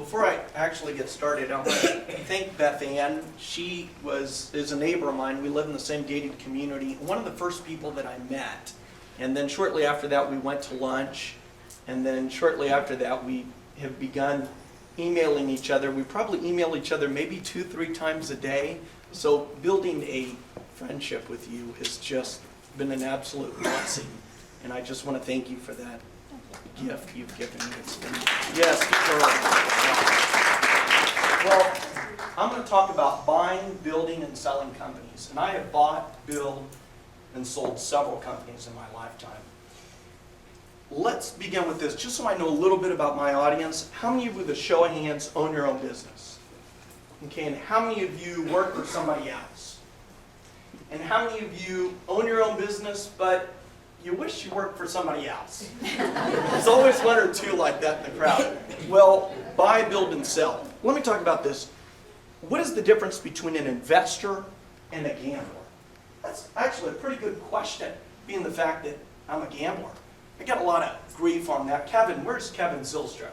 Before I actually get started, I want to thank Beth Ann. She is a neighbor of mine. We live in the same gated community. One of the first people that I met. And then shortly after that, we went to lunch. And then shortly after that, we have begun emailing each other. We probably email each other maybe 2-3 times a day. So building a friendship with you has just been an absolute blessing. And I just want to thank you for that gift you've given me. It's been, yes, well, I'm going to talk about buying, building, and selling companies. And I have bought, built, and sold several companies in my lifetime. Let's begin with this, just so I know a little bit about my audience. How many of you, with a show of hands, own your own business? Okay, and how many of you work for somebody else? And how many of you own your own business, but you wish you worked for somebody else? There's always one or two like that in the crowd. Well, buy, build, and sell. Let me talk about this. What is the difference between an investor and a gambler? That's actually a pretty good question, being the fact that I'm a gambler. I get a lot of grief on that. Kevin, where's Kevin Zylstra?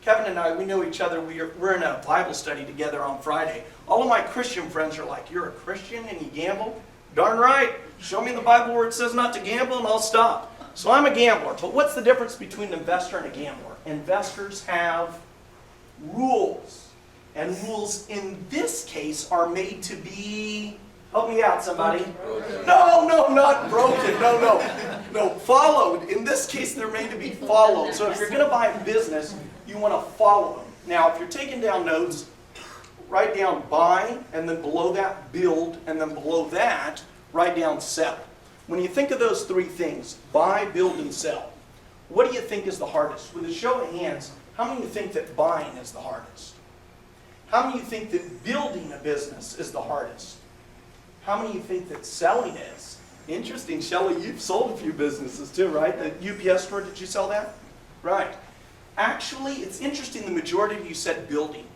Kevin and I, we know each other. We're in a Bible study together on Friday. All of my Christian friends are like, "You're a Christian and you gamble?" Darn right. Show me in the Bible where it says not to gamble and I'll stop. So I'm a gambler. But what's the difference between an investor and a gambler? Investors have rules. And rules in this case are made to be, help me out somebody. No, not broken. No, followed. In this case, they're made to be followed. So if you're going to buy a business, you want to follow them. Now, if you're taking down notes, write down buy, and then below that, build, and then below that, write down sell. When you think of those three things, buy, build, and sell, what do you think is the hardest? With a show of hands, how many of you think that buying is the hardest? How many of you think that building a business is the hardest? How many of you think that selling is? Interesting, Shelley, you've sold a few businesses too, right? The UPS store, did you sell that? Right. Actually, it's interesting, the majority of you said building.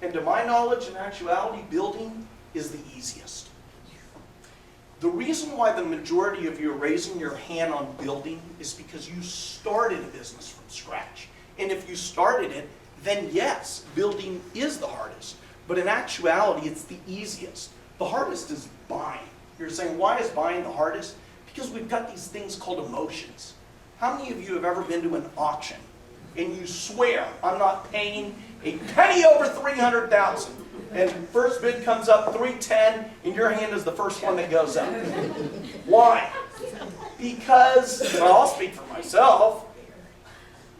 And to my knowledge and actuality, building is the easiest. The reason why the majority of you are raising your hand on building is because you started a business from scratch. And if you started it, then yes, building is the hardest. But in actuality, it's the easiest. The hardest is buying. You're saying, why is buying the hardest? Because we've got these things called emotions. How many of you have ever been to an auction and you swear, I'm not paying a penny over $300,000, and first bid comes up $310, and your hand is the first one that goes up? Why? Because, well, I'll speak for myself.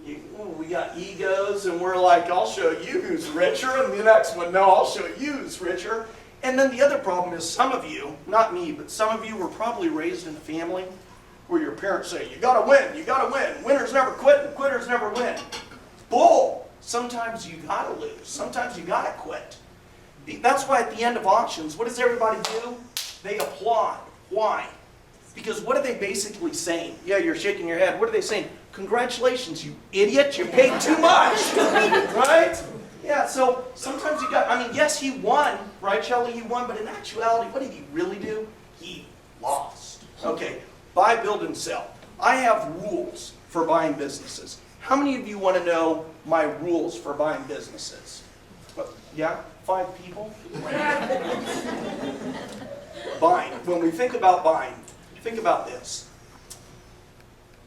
We got egos, and we're like, I'll show you who's richer, and the next one, no, I'll show you who's richer. And then the other problem is some of you, not me, but some of you were probably raised in a family where your parents say, you gotta win, you gotta win. Winners never quit, and quitters never win. Bull! Sometimes you gotta lose. Sometimes you gotta quit. That's why at the end of auctions, what does everybody do? They applaud. Why? Because what are they basically saying? Yeah, you're shaking your head. What are they saying? Congratulations, you idiot, you paid too much. Right? Yeah, so sometimes you got, I mean, yes, he won, right, Shelley? He won, but in actuality, what did he really do? He lost. Okay, buy, build, and sell. I have rules for buying businesses. How many of you want to know my rules for buying businesses? Yeah? 5 people? Buying. When we think about buying, think about this.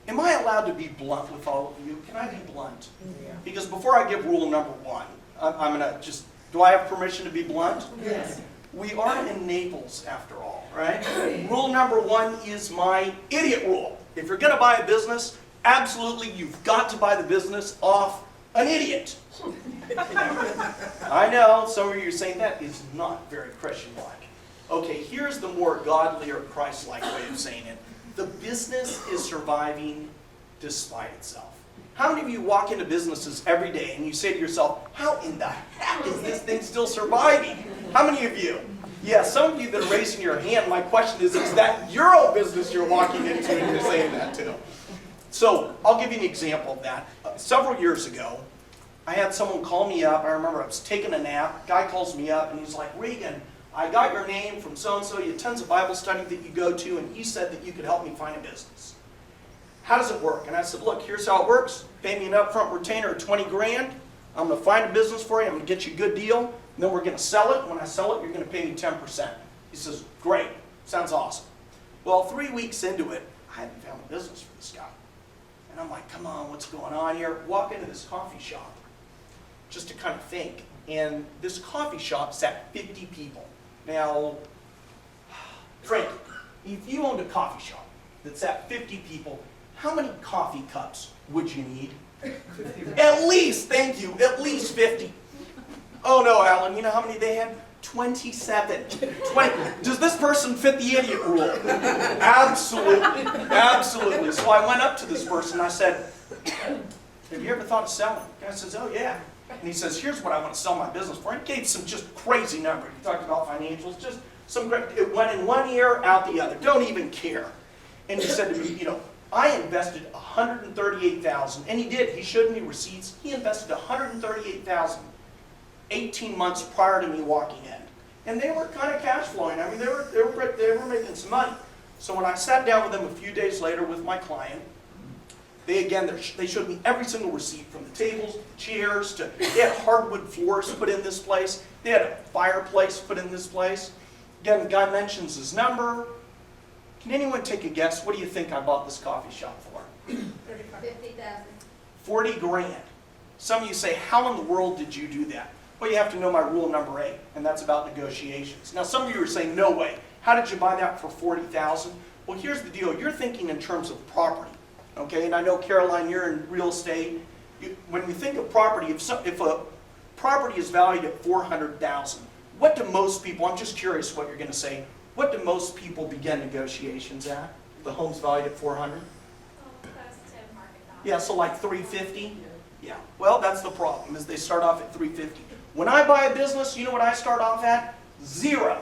Am I allowed to be blunt with all of you? Can I be blunt? Yeah. Because before I give rule number 1, I'm going to just, do I have permission to be blunt? Yes. We are in Naples after all, right? Rule number 1 is my idiot rule. If you're going to buy a business, absolutely you've got to buy the business off an idiot. I know, some of you are saying that is not very Christian-like. Okay, here's the more godly or Christ-like way of saying it. The business is surviving despite itself. How many of you walk into businesses every day and you say to yourself, how in the heck is this thing still surviving? How many of you? Yeah, some of you that are raising your hand, my question is that your own business you're walking into and you're saying that to? So, I'll give you an example of that. Several years ago, I had someone call me up. I remember I was taking a nap. A guy calls me up and he's like, Reagan, I got your name from so-and-so. You have tons of Bible study that you go to, and he said that you could help me find a business. How does it work? And I said, look, here's how it works. Pay me an upfront retainer of 20 grand. I'm going to find a business for you. I'm going to get you a good deal. And then we're going to sell it. When I sell it, you're going to pay me 10%. He says, great. Sounds awesome. Well, 3 weeks into it, I hadn't found a business for this guy. And I'm like, come on, what's going on here? Walk into this coffee shop just to kind of think. And this coffee shop sat 50 people. Now, Frank, if you owned a coffee shop that sat 50 people, how many coffee cups would you need? At least, thank you, at least 50. Oh no, Alan, you know how many they had? 27. 20. Does this person fit the idiot rule? Absolutely, absolutely. So I went up to this person and I said, have you ever thought of selling? The guy says, oh yeah. And he says, here's what I want to sell my business for. And he gave some just crazy number. He talked about financials, just some great, it went in one ear, out the other. Don't even care. And he said to me, you know, I invested $138,000, and he did. He showed me receipts. He invested $138,000 18 months prior to me walking in, and they were kind of cash flowing. I mean, they were making some money. So when I sat down with them a few days later with my client, they showed me every single receipt, from the tables, the chairs, to they had hardwood floors put in this place. They had a fireplace put in this place. Again, the guy mentions his number. Can anyone take a guess? What do you think I bought this coffee shop for? $50,000. 40 grand. Some of you say, how in the world did you do that? Well, you have to know my rule number 8, and that's about negotiations. Now, some of you are saying, no way. How did you buy that for $40,000? Well, here's the deal. You're thinking in terms of property, okay? And I know, Caroline, you're in real estate. When you think of property, if a property is valued at $400,000, what do most people, I'm just curious what you're going to say, what do most people begin negotiations at? The home's valued at $400,000? Close to market value. Yeah, so like $350,000? Yeah. Well, that's the problem, is they start off at $350,000. When I buy a business, you know what I start off at? 0.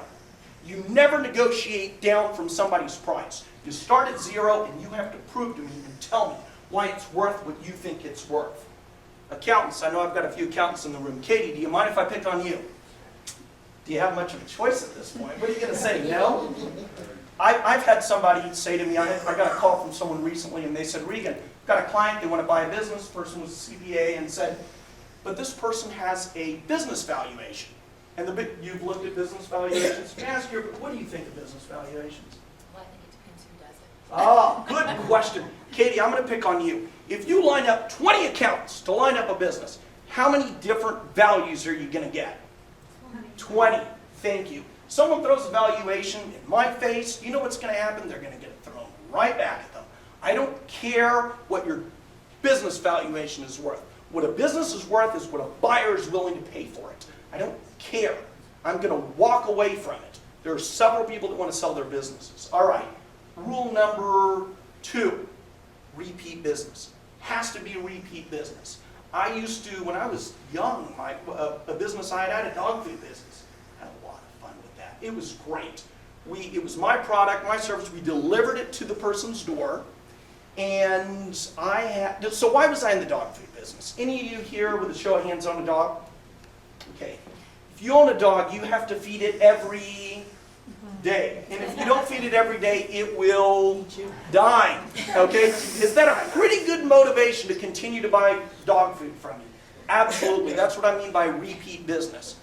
You never negotiate down from somebody's price. You start at 0, and you have to prove to me and tell me why it's worth what you think it's worth. Accountants, I know I've got a few accountants in the room. Katie, do you mind if I pick on you? Do you have much of a choice at this point? What are you going to say, no? I've had somebody say to me, I got a call from someone recently, and they said, Reagan, I've got a client, they want to buy a business. The person was a CPA, and said, but this person has a business valuation. And you've looked at business valuations. Can I ask you, what do you think of business valuations? Well, I think it depends who does it. Ah, good question. Katie, I'm going to pick on you. If you line up 20 accountants to line up a business, how many different values are you going to get? 20. Thank you. Someone throws a valuation in my face, you know what's going to happen? They're going to get it thrown right back at them. I don't care what your business valuation is worth. What a business is worth is what a buyer is willing to pay for it. I don't care. I'm going to walk away from it. There are several people that want to sell their businesses. All right. Rule number 2, repeat business. Has to be repeat business. I used to, when I was young, a business I had a dog food business. I had a lot of fun with that. It was great. It was my product, my service. We delivered it to the person's door. And so why was I in the dog food business? Any of you here with a show of hands own a dog? Okay. If you own a dog, you have to feed it every day. And if you don't feed it every day, it will die. Okay? Is that a pretty good motivation to continue to buy dog food from you? Absolutely. That's what I mean by repeat business.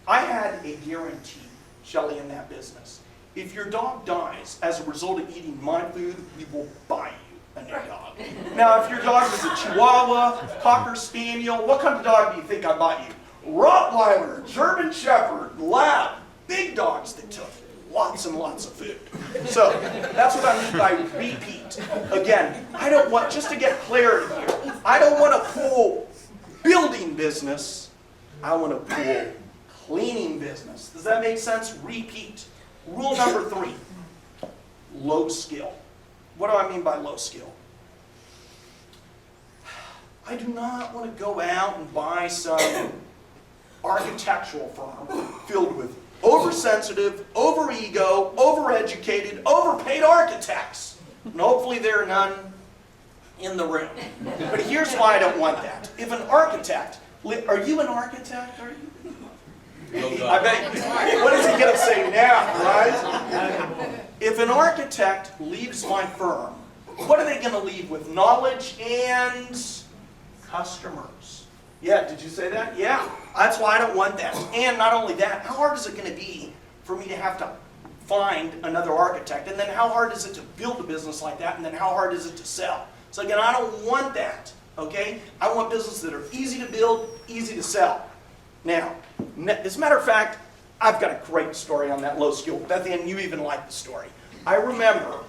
I had a guarantee, Shelley, in that business. If your dog dies as a result of eating my food, we will buy you a new dog. Now, if your dog was a Chihuahua, Cocker Spaniel, what kind of dog do you think I bought you? Rottweiler, German Shepherd, Lab, big dogs that took lots and lots of food. So that's what I mean by repeat. Again, I don't want, just to get clarity here, I don't want to pull building business, I want to pull cleaning business. Does that make sense? Repeat. Rule number 3, low skill. What do I mean by low skill? I do not want to go out and buy some architectural firm filled with oversensitive, overego, overeducated, overpaid architects. And hopefully there are none in the room. But here's why I don't want that. If an architect, are you an architect? Are you? I bet. What is he going to say now, right? If an architect leaves my firm, what are they going to leave with? Knowledge and customers. Yeah, did you say that? Yeah, that's why I don't want that. And not only that, how hard is it going to be for me to have to find another architect? And then how hard is it to build a business like that? And then how hard is it to sell? So again, I don't want that, okay? I want businesses that are easy to build, easy to sell. Now, as a matter of fact, I've got a great story on that low skill. Beth Ann, you even like the story. I remember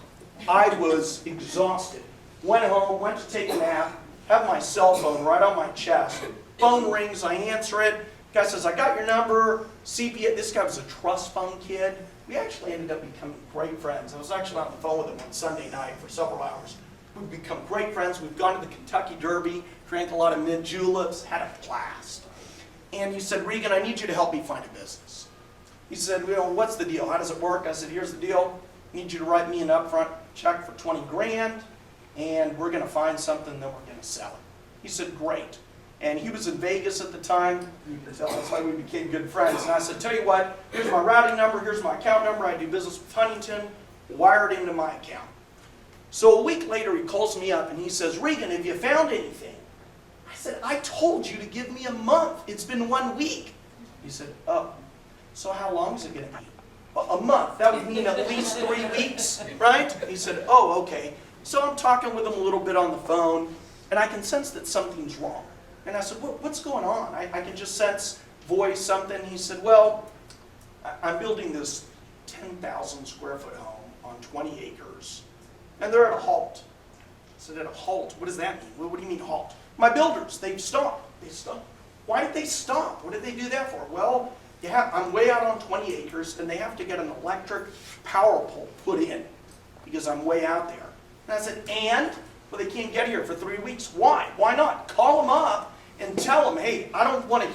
I was exhausted. Went home, went to take a nap, have my cell phone right on my chest. Phone rings, I answer it. Guy says, I got your number. CPA, this guy was a trust fund kid. We actually ended up becoming great friends. I was actually on the phone with him on Sunday night for several hours. We've become great friends. We've gone to the Kentucky Derby, drank a lot of mint juleps, had a blast. And he said, Regan, I need you to help me find a business. He said, well, what's the deal? How does it work? I said, here's the deal. I need you to write me an upfront check for 20 grand, and we're going to find something that we're going to sell it. He said, great. And he was in Vegas at the time. You can tell that's why we became good friends. And I said, tell you what, here's my routing number, here's my account number. I do business with Huntington. Wire it into my account. So a week later, he calls me up and he says, Regan, have you found anything? I said, I told you to give me a month. It's been 1 week. He said, oh, so how long is it going to be? A month. That would mean at least 3 weeks, right? He said, oh, okay. So I'm talking with him a little bit on the phone, and I can sense that something's wrong. And I said, what's going on? I can just sense, voice, something. He said, well, I'm building this 10,000 square foot home on 20 acres, and they're at a halt. I said, at a halt? What does that mean? What do you mean halt? My builders, they've stopped. They stopped. Why did they stop? What did they do that for? Well, I'm way out on 20 acres, and they have to get an electric power pole put in because I'm way out there. And I said, well, they can't get here for 3 weeks. Why? Why not? Call them up and tell them, hey, I don't want to